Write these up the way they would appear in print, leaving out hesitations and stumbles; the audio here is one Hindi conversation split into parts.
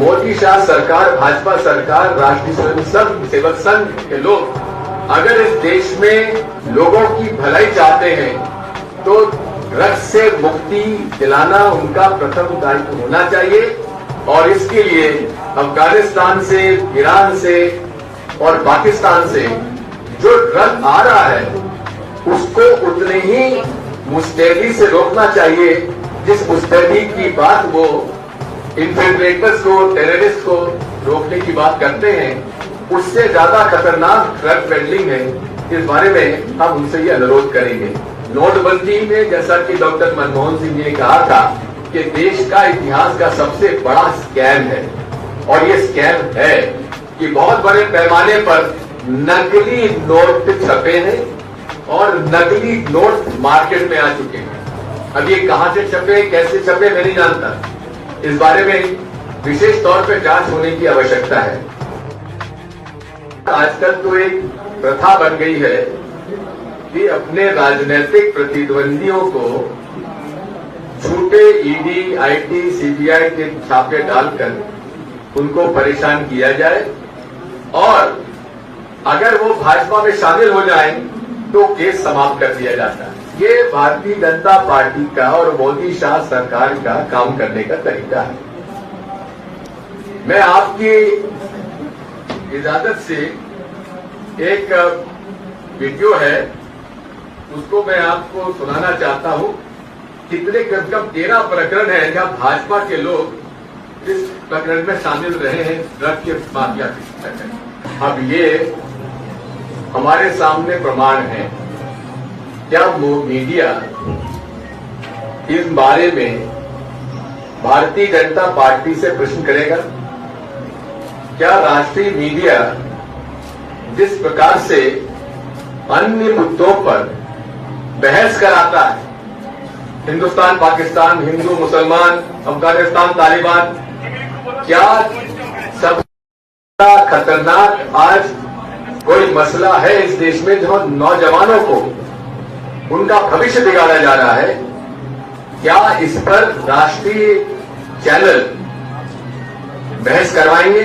मोदी शाह सरकार, भाजपा सरकार, राष्ट्रीय स्वयं सेवक संघ के लोग अगर इस देश में लोगों की भलाई चाहते हैं तो ड्रग्स से मुक्ति दिलाना उनका प्रथम दायित्व होना चाहिए। और इसके लिए अफगानिस्तान से, ईरान से और पाकिस्तान से जो ड्रग आ रहा है उसको उतने ही मुस्तैदी से रोकना चाहिए जिस मुस्तैदी की बात वो इन्फिल्ट्रेटर्स को, टेररिस्ट को रोकने की बात करते हैं। उससे ज्यादा खतरनाक ड्रग पेडलिंग है। इस बारे में हम उनसे ये अनुरोध करेंगे। नोटबंदी में जैसा कि डॉक्टर मनमोहन सिंह ने कहा था कि देश का इतिहास का सबसे बड़ा स्कैम है, और ये स्कैम है कि बहुत बड़े पैमाने पर नकली नोट छपे हैं और नकली नोट मार्केट में आ चुके हैं। अब ये कहां से छपे, कैसे छपे, मैं नहीं जानता। इस बारे में विशेष तौर पर जांच होने की आवश्यकता है। आजकल तो एक प्रथा बन गई है कि अपने राजनीतिक प्रतिद्वंदियों को झूठे ईडी, आईटी, सीबीआई के छापे डालकर उनको परेशान किया जाए, और अगर वो भाजपा में शामिल हो जाएं तो केस समाप्त कर दिया जाता है। ये भारतीय जनता पार्टी का और मोदी शाह सरकार का काम करने का तरीका है। मैं आपकी इजाजत से एक वीडियो है, उसको मैं आपको सुनाना चाहता हूं। कितने कम 13 प्रकरण है जहां भाजपा के लोग इस प्रकरण में शामिल रहे हैं, ड्रग के माफिया के। अब ये हमारे सामने प्रमाण है। क्या मीडिया इस बारे में भारतीय जनता पार्टी से प्रश्न करेगा? क्या राष्ट्रीय मीडिया जिस प्रकार से अन्य मुद्दों पर बहस कराता है, हिंदुस्तान, पाकिस्तान, हिंदू, मुसलमान, अफगानिस्तान, तालिबान, क्या सबसे खतरनाक आज कोई मसला है इस देश में जो नौजवानों को उनका भविष्य बिगाड़ा जा रहा है? क्या इस पर राष्ट्रीय चैनल बहस करवाएंगे?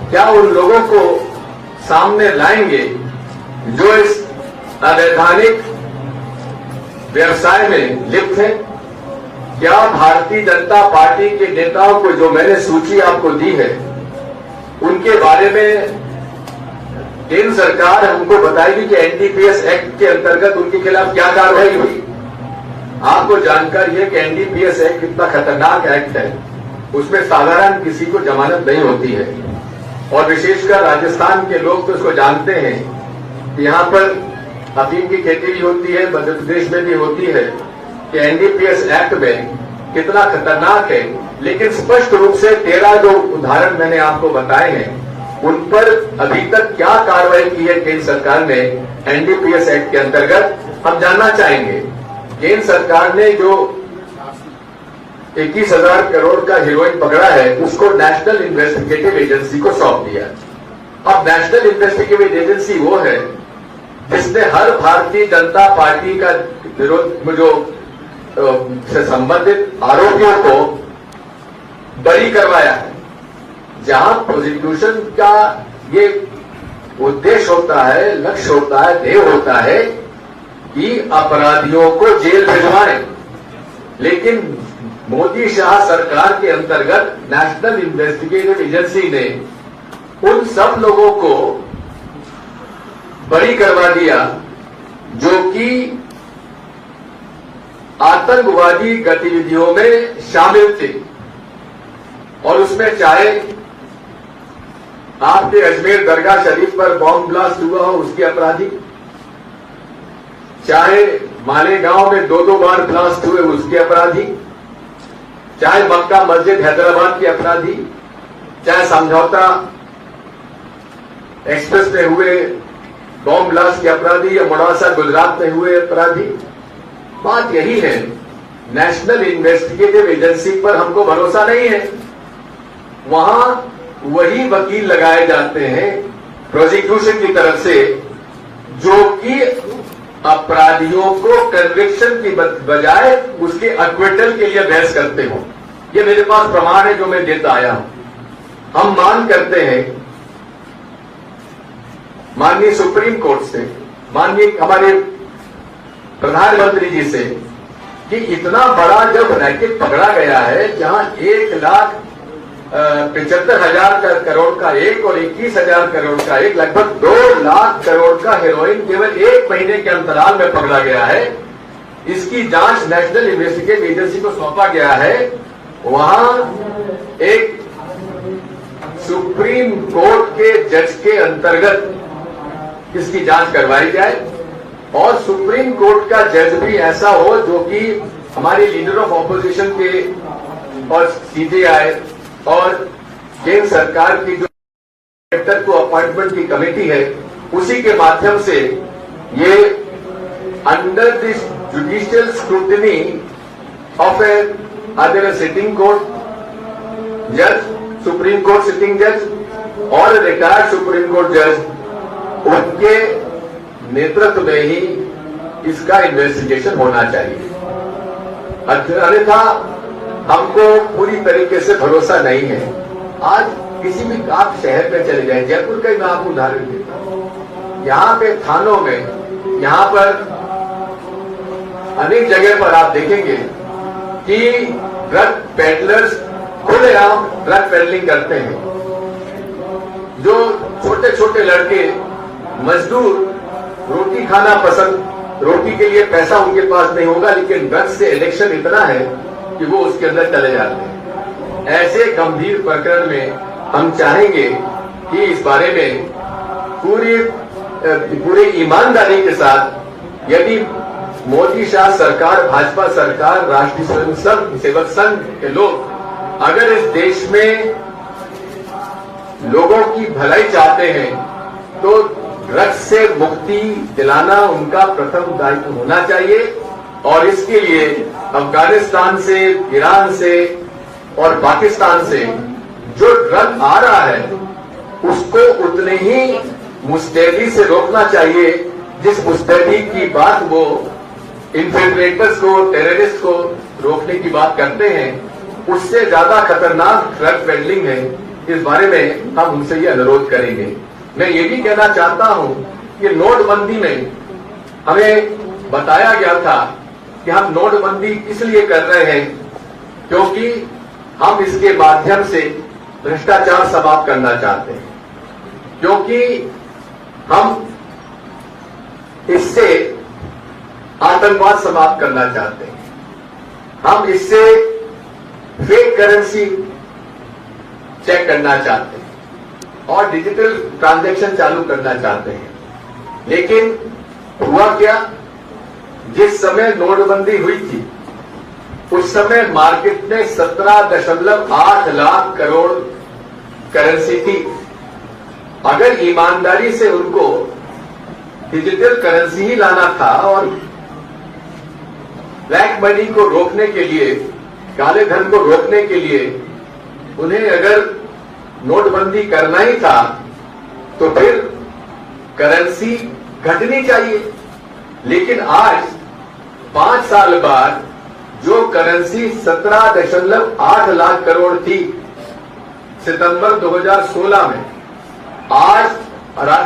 क्या उन लोगों को सामने लाएंगे जो इस अवैधानिक व्यवसाय में लिप्त है? क्या भारतीय जनता पार्टी के नेताओं को, जो मैंने सूची आपको दी है, उनके बारे में केंद्र सरकार हमको बताएगी कि एनडीपीएस एक्ट के अंतर्गत उनके खिलाफ क्या कार्रवाई हुई? आपको जानकारी है कि एनडीपीएस एक्ट कितना खतरनाक एक्ट है। उसमें साधारण किसी को जमानत नहीं होती है, और विशेषकर राजस्थान के लोग तो इसको जानते हैं कि यहां पर अफीम की खेती भी होती है, मध्य प्रदेश में भी होती है, कि एनडीपीएस एक्ट में कितना खतरनाक है। लेकिन स्पष्ट रूप से 13 जो उदाहरण मैंने आपको बताए हैं उन पर अभी तक क्या कार्रवाई की है केंद्र सरकार ने एनडीपीएस एक्ट के अंतर्गत, हम जानना चाहेंगे। केंद्र सरकार ने जो 21,000 करोड़ का हेरोइन पकड़ा है उसको नेशनल इन्वेस्टिगेटिव एजेंसी को सौंप दिया। अब नेशनल इन्वेस्टिगेटिव एजेंसी वो है जिसने हर भारतीय जनता पार्टी का विरोध जो से संबंधित आरोपियों को बरी करवाया है। जहां प्रोसिक्यूशन का ये उद्देश्य होता है, लक्ष्य होता है, ध्येय होता है कि अपराधियों को जेल भिजवाएं, लेकिन मोदी शाह सरकार के अंतर्गत नेशनल इन्वेस्टिगेटिव एजेंसी ने उन सब लोगों को बरी करवा दिया जो कि आतंकवादी गतिविधियों में शामिल थे। और उसमें चाहे आपके अजमेर दरगाह शरीफ पर बॉम्ब ब्लास्ट हुआ हो उसके अपराधी, चाहे मालेगांव में 2-2 बार ब्लास्ट हुए उसके अपराधी, चाहे मक्का मस्जिद हैदराबाद के अपराधी, चाहे समझौता एक्सप्रेस में हुए बॉम्ब ब्लास्ट के अपराधी या मोड़ासा गुजरात में हुए अपराधी। बात यही है, नेशनल इन्वेस्टिगेटिव एजेंसी पर हमको भरोसा नहीं है। वहां वही वकील लगाए जाते हैं प्रोसिक्यूशन की तरफ से जो कि अपराधियों को कन्विक्शन की बजाय उसके एक्विटल के लिए बहस करते हो। ये मेरे पास प्रमाण है जो मैं देता आया हूं। हम मांग करते हैं माननीय सुप्रीम कोर्ट से, माननीय हमारे प्रधानमंत्री जी से कि इतना बड़ा जब रैकेट पकड़ा गया है जहां 1,75,000 करोड़ का एक और 21,000 करोड़ का एक, लगभग 2 लाख करोड़ का हेरोइन केवल एक महीने के अंतराल में पकड़ा गया है। इसकी जांच नेशनल इन्वेस्टिगेशन एजेंसी को सौंपा गया है। वहां एक सुप्रीम कोर्ट के जज के अंतर्गत इसकी जांच करवाई जाए और सुप्रीम कोर्ट का जज भी ऐसा हो जो कि हमारी लीडर ऑफ ऑपोजिशन के और सीजेआई और केंद्र सरकार की जो डायरेक्टर को अपॉइंटमेंट की कमेटी है उसी के माध्यम से ये under this judicial scrutiny of A other sitting court जज, सुप्रीम कोर्ट सिटिंग जज और रिटायर्ड सुप्रीम कोर्ट जज, उनके नेतृत्व में ही इसका इन्वेस्टिगेशन होना चाहिए। अन्यथा हमको पूरी तरीके से भरोसा नहीं है। आज किसी भी आप शहर में चले जाएं, जयपुर का ही मैं आपको उदाहरण देता हूं। यहां पे थानों में, यहां पर अनेक जगह पर आप देखेंगे कि ड्रग पेडलर्स खुलेआम ड्रग पेडलिंग करते हैं। जो छोटे छोटे लड़के मजदूर रोटी खाना पसंद, रोटी के लिए पैसा उनके पास नहीं होगा लेकिन ड्रग्स से एडिक्शन इतना है कि वो उसके अंदर चले जाते हैं। ऐसे गंभीर प्रकरण में हम चाहेंगे कि इस बारे में पूरी ईमानदारी के साथ, यदि मोदी शाह सरकार, भाजपा सरकार, राष्ट्रीय स्वयं सेवक संघ के लोग अगर इस देश में लोगों की भलाई चाहते हैं तो ड्रग्स से मुक्ति दिलाना उनका प्रथम दायित्व होना चाहिए। और इसके लिए अफगानिस्तान से, ईरान से और पाकिस्तान से जो ड्रग आ रहा है उसको उतने ही मुस्तैदी से रोकना चाहिए जिस मुस्तैदी की बात वो इन्फिल्ट्रेटर्स को, टेररिस्ट को रोकने की बात करते हैं। उससे ज्यादा खतरनाक ड्रग पेडलिंग है। इस बारे में हम उनसे ये अनुरोध करेंगे। मैं ये भी कहना चाहता हूं कि नोटबंदी में हमें बताया गया था कि हम नोटबंदी इसलिए कर रहे हैं क्योंकि हम इसके माध्यम से भ्रष्टाचार समाप्त करना चाहते हैं, क्योंकि हम इससे आतंकवाद समाप्त करना चाहते हैं, हम इससे फेक करेंसी चेक करना चाहते हैं और डिजिटल ट्रांजैक्शन चालू करना चाहते हैं। लेकिन हुआ क्या, जिस समय नोटबंदी हुई थी उस समय मार्केट में 17.8 लाख करोड़ करेंसी थी। अगर ईमानदारी से उनको डिजिटल करेंसी ही लाना था और ब्लैक मनी को रोकने के लिए, काले धन को रोकने के लिए उन्हें अगर नोटबंदी करना ही था तो फिर करेंसी घटनी चाहिए। लेकिन आज 5 साल बाद जो करेंसी 17.8 लाख करोड़ थी सितंबर 2016 में, आज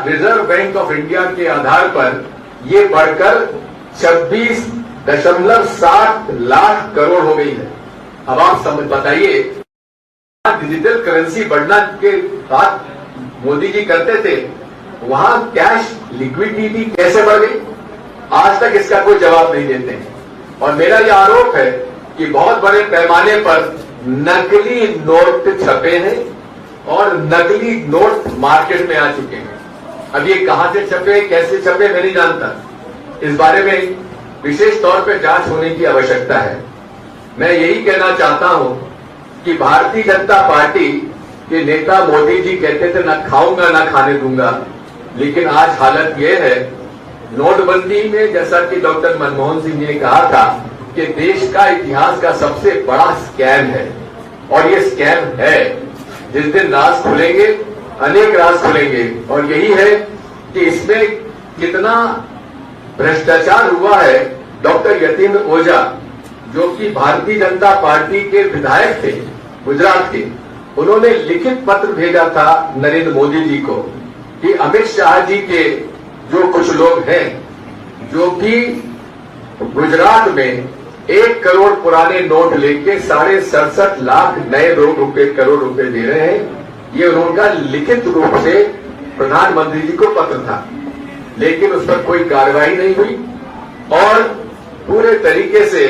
रिजर्व बैंक ऑफ इंडिया के आधार पर ये बढ़कर 26.7 लाख करोड़ हो गई है। अब आप समझ बताइए, डिजिटल करेंसी बढ़ना के बात मोदी जी करते थे, वहां कैश लिक्विडिटी कैसे बढ़ गई, आज तक इसका कोई जवाब नहीं देते हैं। और मेरा यह आरोप है कि बहुत बड़े पैमाने पर नकली नोट छपे हैं और नकली नोट मार्केट में आ चुके हैं। अब ये कहां से छपे, कैसे छपे, मैं नहीं जानता। इस बारे में विशेष तौर पर जांच होने की आवश्यकता है। मैं यही कहना चाहता हूं कि भारतीय जनता पार्टी के नेता मोदी जी कहते थे, न खाऊंगा न खाने दूंगा, लेकिन आज हालत यह है, नोटबंदी में जैसा कि डॉक्टर मनमोहन सिंह जी ने कहा था कि देश का इतिहास का सबसे बड़ा स्कैम है, और ये स्कैम है। जिस दिन राज खुलेंगे, अनेक राज खुलेंगे, और यही है कि इसमें कितना भ्रष्टाचार हुआ है। डॉक्टर यतीन्द्र ओझा जो कि भारतीय जनता पार्टी के विधायक थे गुजरात के, उन्होंने लिखित पत्र भेजा था नरेंद्र मोदी जी को कि अमित शाह जी के जो कुछ लोग हैं जो कि गुजरात में 1 करोड़ पुराने नोट लेके 67.5 लाख नए करोड़ रुपए दे रहे हैं, ये उनका लिखित रूप से प्रधानमंत्री जी को पत्र था, लेकिन उस पर कोई कार्रवाई नहीं हुई। और पूरे तरीके से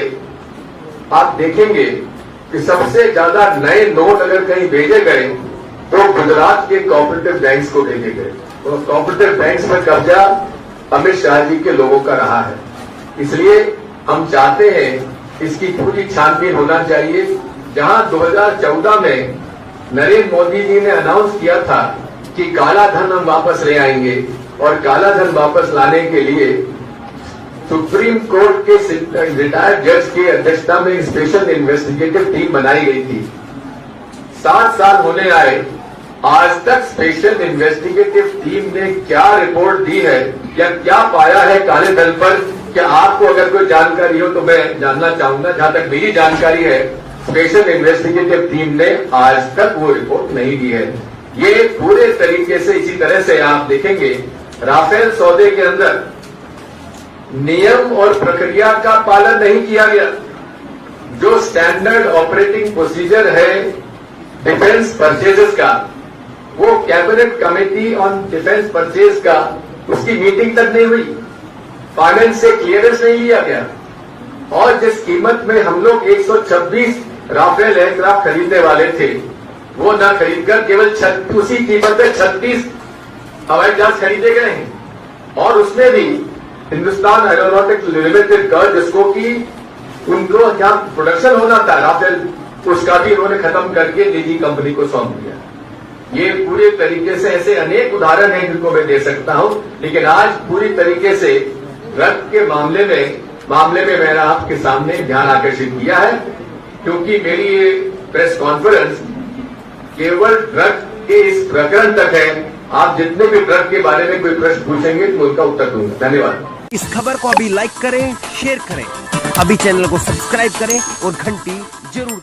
आप देखेंगे कि सबसे ज्यादा नए नोट अगर कहीं भेजे गए तो गुजरात के कोऑपरेटिव बैंक्स को भेजे गए, तो कोऑपरेटिव बैंक्स पर कब्जा अमित शाह जी के लोगों का रहा है। इसलिए हम चाहते हैं इसकी पूरी छानबीन होना चाहिए। जहां 2014 में नरेंद्र मोदी जी ने अनाउंस किया था कि काला धन हम वापस ले आएंगे, और काला धन वापस लाने के लिए सुप्रीम कोर्ट के रिटायर्ड जज की अध्यक्षता में स्पेशल इन्वेस्टिगेटिव टीम बनाई गई थी। 7 साल होने आए, आज तक स्पेशल इन्वेस्टिगेटिव टीम ने क्या रिपोर्ट दी है या क्या पाया है काले धन पर, क्या आपको अगर कोई जानकारी हो तो मैं जानना चाहूंगा। जहां तक मेरी जानकारी है, स्पेशल इन्वेस्टिगेटिव टीम ने आज तक वो रिपोर्ट नहीं दी है। ये पूरे तरीके से इसी तरह से आप देखेंगे राफेल सौदे के अंदर नियम और प्रक्रिया का पालन नहीं किया गया। जो स्टैंडर्ड ऑपरेटिंग प्रोसीजर है डिफेंस परचेजेस का, वो cabinet committee on defence purchase का उसकी मीटिंग तक नहीं हुई, फाइनेंस से क्लियरेंस नहीं लिया गया। और जिस कीमत में हम लोग 126 राफेल एयरक्राफ्ट खरीदने वाले थे, वो न खरीदकर केवल उसी कीमत में 36 हवाई जहाज खरीदे गए हैं। और उसमें भी हिंदुस्तान एरोनॉटिक्स लिमिटेड का, जिसको कि उनको जहां प्रोडक्शन होना था राफेल, उसका भी उन्होंने खत्म करके निजी कंपनी को सौंप दिया। ये पूरे तरीके से ऐसे अनेक उदाहरण हैं जिनको मैं दे सकता हूं, लेकिन आज पूरी तरीके से ड्रग के मामले में मैंने आपके सामने ध्यान आकर्षित किया है, क्योंकि मेरी ये प्रेस कॉन्फ्रेंस केवल ड्रग के इस प्रकरण तक है। आप जितने भी ड्रग के बारे में कोई प्रश्न पूछेंगे तो उनका उत्तर दूंगा। धन्यवाद। इस खबर को अभी लाइक करें, शेयर करें, अभी चैनल को सब्सक्राइब करें और घंटी जरूर